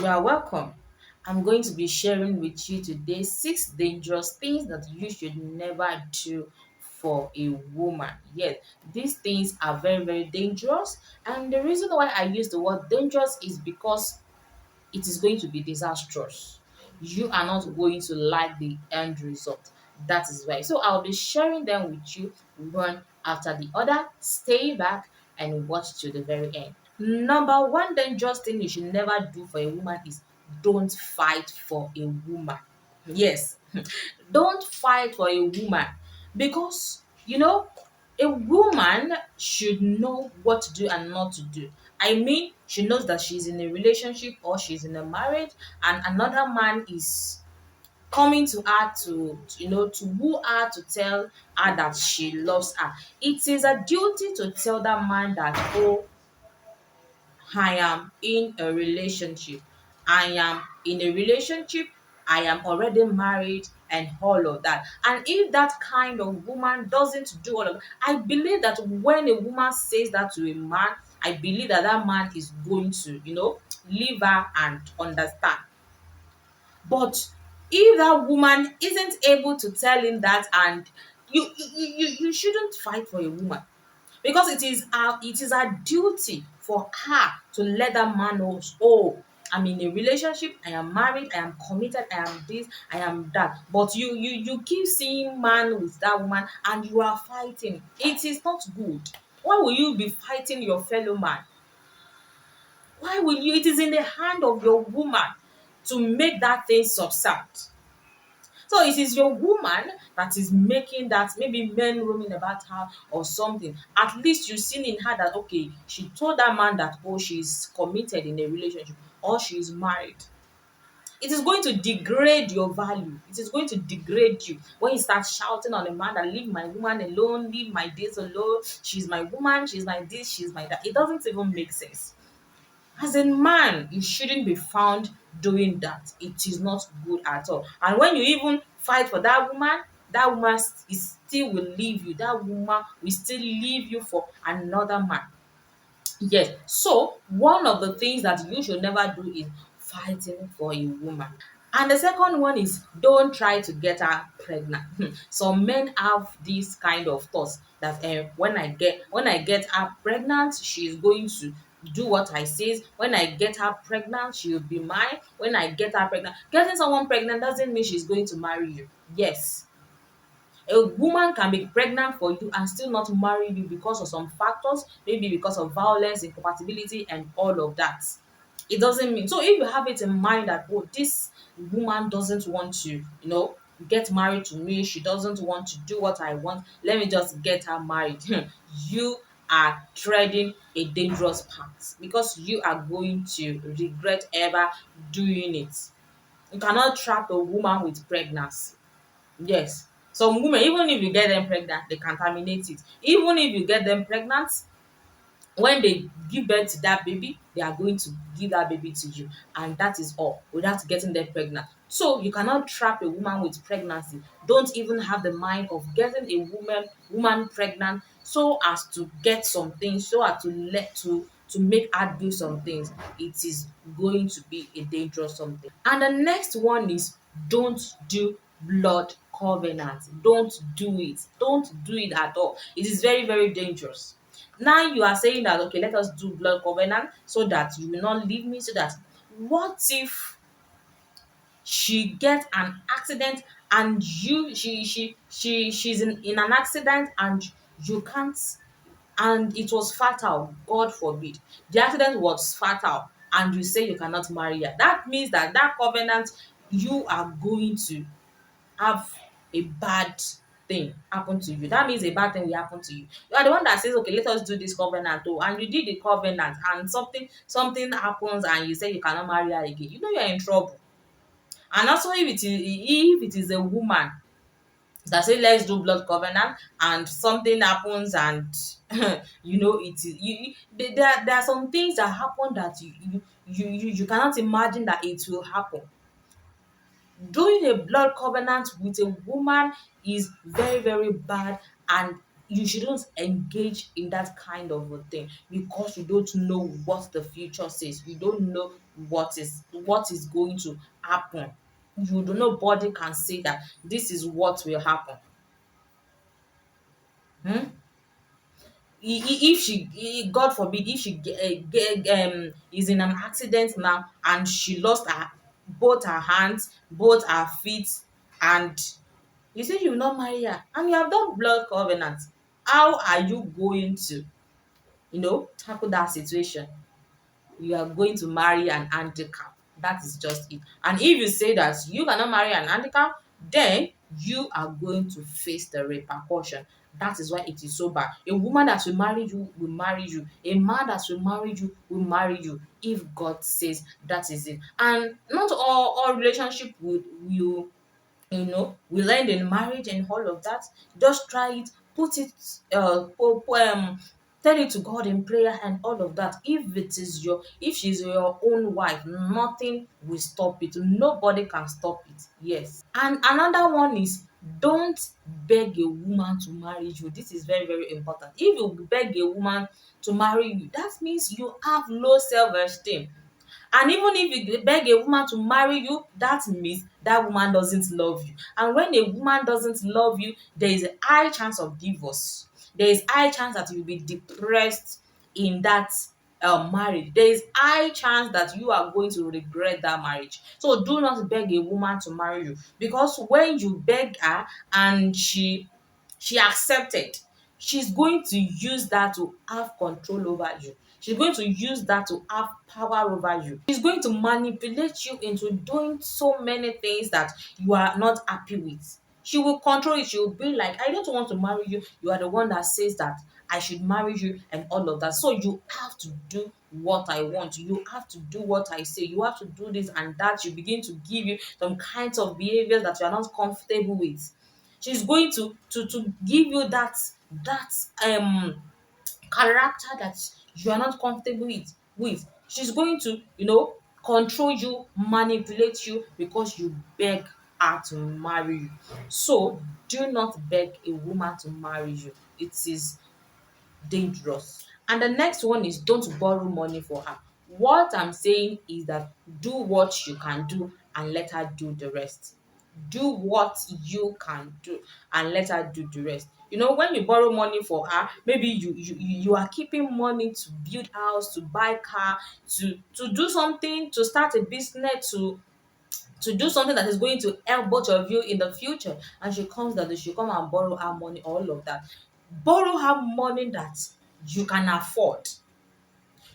You are welcome. I'm going to be sharing with you today 6 dangerous things that you should never do for a woman. Yes, these things are very, very dangerous. And the reason why I use the word dangerous is because it is going to be disastrous. You are not going to like the end result. That is why. So I'll be sharing them with you one after the other. Stay back and watch to the very end. Number one dangerous thing you should never do for a woman is don't fight for a woman. Yes, don't fight for a woman because a woman should know what to do and not to do. I mean, she knows that she's in a relationship or she's in a marriage, and another man is coming to her to woo her to tell her that she loves her. It is a duty to tell that man that, oh, I am in a relationship. I am in a relationship. I am already married and all of that. And if that kind of woman doesn't do all of that, I believe that when a woman says that to a man, I believe that that man is going to, leave her and understand. But if that woman isn't able to tell him that, and you shouldn't fight for a woman because it is our duty for her to let that man know, oh, I'm in a relationship, I am married, I am committed, I am this, I am that. But you keep seeing man with that woman and you are fighting. It is not good. Why will you be fighting your fellow man? Why will you? It is in the hand of your woman to make that thing subside. So it is your woman that is making that, maybe men roaming about her or something. At least you've seen in her that, okay, she told that man that, oh, she's committed in a relationship or she's married. It is going to degrade your value. It is going to degrade you when you start shouting on a man that, leave my woman alone, leave my this alone. She's my woman, she's my this, she's my that. It doesn't even make sense. As a man, you shouldn't be found doing that. It is not good at all. And when you even fight for that woman is still will leave you. That woman will still leave you for another man. Yes. So one of the things that you should never do is fighting for a woman. And the second one is don't try to get her pregnant. Some men have this kind of thoughts that when I get her pregnant, she's going to do what I says. When I get her pregnant, she'll be mine. When I get her pregnant, getting someone pregnant doesn't mean she's going to marry you. Yes, a woman can be pregnant for you and still not marry you because of some factors, maybe because of violence, incompatibility, and all of that. It doesn't mean, so if you have it in mind that, oh, this woman doesn't want to, get married to me, she doesn't want to do what I want, let me just get her married. You are treading a dangerous path because you are going to regret ever doing it. You cannot trap a woman with pregnancy. Yes. Some women, even if you get them pregnant, they can terminate it. Even if you get them pregnant, when they give birth to that baby, they are going to give that baby to you, and that is all, without getting them pregnant. So you cannot trap a woman with pregnancy. Don't even have the mind of getting a woman pregnant so as to get some things, so as to make her do some things. It is going to be a dangerous something. And the next one is don't do blood covenant. Don't do it. Don't do it at all. It is very, very dangerous. Now you are saying that, okay, let us do blood covenant so that you will not leave me. So that, what if she gets an accident and she's in an accident and you can't, and it was fatal, God forbid. The accident was fatal and you say you cannot marry her. That means that that covenant, you are going to have a bad thing happen to you. That means a bad thing will happen to you. You are the one that says, okay, let us do this covenant, oh, and you did the covenant and something happens and you say you cannot marry her again. You know you're in trouble. And also if it is a woman that say let's do blood covenant and something happens and it is there are some things that happen that you cannot imagine that it will happen. Doing a blood covenant with a woman is very, very bad, and you shouldn't engage in that kind of a thing because you don't know what the future says. You don't know what is going to happen. Nobody can say that this is what will happen. Hmm? If God forbid, if she is in an accident now and she lost both her hands, both her feet, and you say you will not marry her and you have done blood covenant, how are you going to tackle that situation? You are going to marry an handicap. That is just it. And if you say that you cannot marry an handicap, then you are going to face the repercussion. That is why it is so bad. A woman that will marry you will marry you. A man that will marry you will marry you if God says that is it. And not all relationship will end in marriage and all of that. Just try it, put it, tell it to God in prayer and all of that. If she's your own wife, nothing will stop it. Nobody can stop it. Yes. And another one is, don't beg a woman to marry you. This is very, very important. If you beg a woman to marry you, that means you have low self-esteem. And even if you beg a woman to marry you, that means that woman doesn't love you. And when a woman doesn't love you, there is a high chance of divorce. There is high chance that you will be depressed in that marriage. There is high chance that you are going to regret that marriage. So do not beg a woman to marry you, because when you beg her and she accepted, she's going to use that to have control over you. She's going to use that to have power over you. She's going to manipulate you into doing so many things that you are not happy with. She will control it. She will be like, I don't want to marry you. You are the one that says that I should marry you and all of that. So you have to do what I want. You have to do what I say. You have to do this and that. You begin to give you some kinds of behaviors that you are not comfortable with. She's going to give you that um character that you are not comfortable with. She's going to control you, manipulate you, because you beg her to marry you. So do not beg a woman to marry you. It is dangerous. And the next one is, don't borrow money for her. What I'm saying is that do what you can do and let her do the rest. Do what you can do and let her do the rest. When you borrow money for her, maybe you are keeping money to build house, to buy car, to do something, to start a business, to do something that is going to help both of you in the future, and she comes that she come and borrow her money, all of that. Borrow her money that you can afford.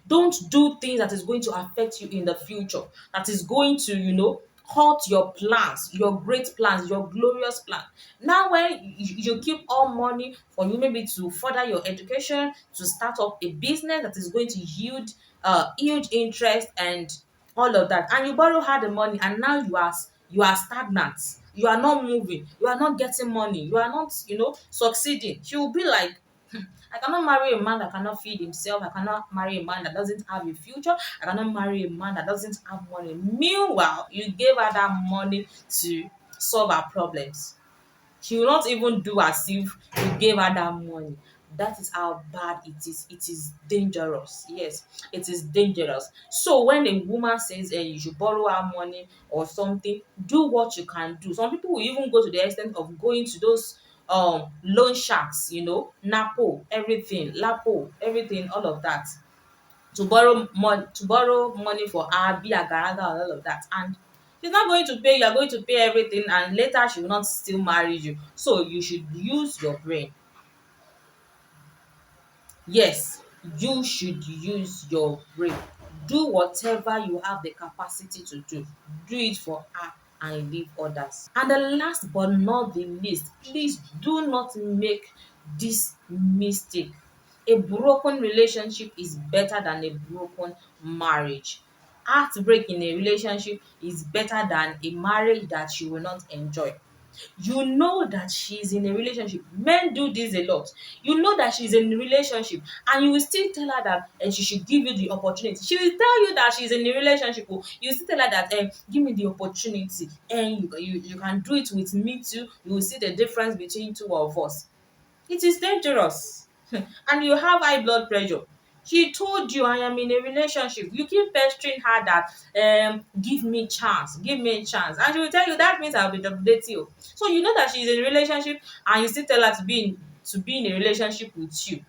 Don't do things that is going to affect you in the future, that is going to hurt your plans, your great plans, your glorious plan. Now when you keep all money for you, maybe to further your education, to start up a business that is going to yield huge interest and all of that, and you borrow her the money, and now you are stagnant, you are not moving, you are not getting money, you are not succeeding. She will be like, I cannot marry a man that cannot feed himself. I cannot marry a man that doesn't have a future. I cannot marry a man that doesn't have money. Meanwhile, you gave her that money to solve her problems. She will not even do as if you gave her that money. That is how bad it is. It is dangerous. Yes, it is dangerous. So when a woman says you should borrow her money or something, do what you can do. Some people will even go to the extent of going to those loan sharks, Napo, everything, Lapo, everything, all of that, to borrow money for her, be a garanga and all of that. And she's not going to pay. You are going to pay everything, and later she will not still marry you. So you should use your brain. Yes, you should use your brain. Do whatever you have the capacity to do. Do it for her and leave others. And the last but not the least, please do not make this mistake. A broken relationship is better than a broken marriage. Heartbreak in a relationship is better than a marriage that you will not enjoy. You know that she's in a relationship. Men do this a lot. You know that she's in a relationship, and you will still tell her that she should give you the opportunity. She will tell you that she's in a relationship. Oh, you will still tell her that give me the opportunity, and you can do it with me too. You will see the difference between two of us. It is dangerous. And you have high blood pressure. She told you I am in a relationship. You keep pestering her that give me chance, give me a chance. And she will tell you that means I'll be dating you. So you know that she's in a relationship and you still tell her to be in a relationship with you.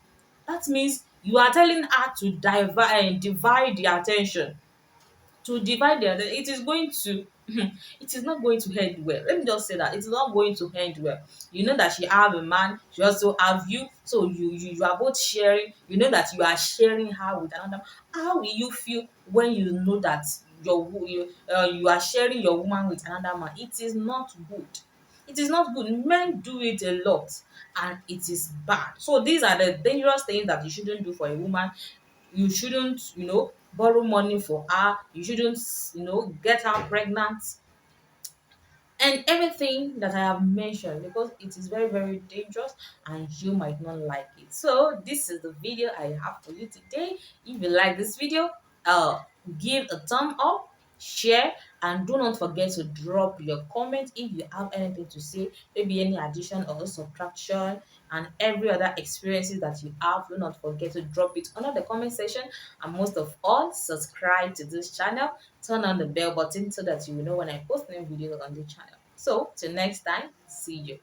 That means you are telling her to divide the attention, it is going to it is not going to end well. Let me just say that it is not going to end well. You know that she have a man, she also have you, so you are both sharing. You know that you are sharing her with another. How will you feel when you know that you are sharing your woman with another man? It is not good. It is not good. Men do it a lot and it is bad. So these are the dangerous things that you shouldn't do for a woman. You shouldn't, borrow money for her. You shouldn't, get her pregnant and everything that I have mentioned, because it is very, very dangerous and you might not like it. So this is the video I have for you today. If you like this video, uh give a thumb up, share, and do not forget to drop your comment if you have anything to say, maybe any addition or subtraction, and every other experiences that you have. Do not forget to drop it under the comment section, and most of all, subscribe to this channel. Turn on the bell button so that you will know when I post new videos on the channel. So till next time, see you.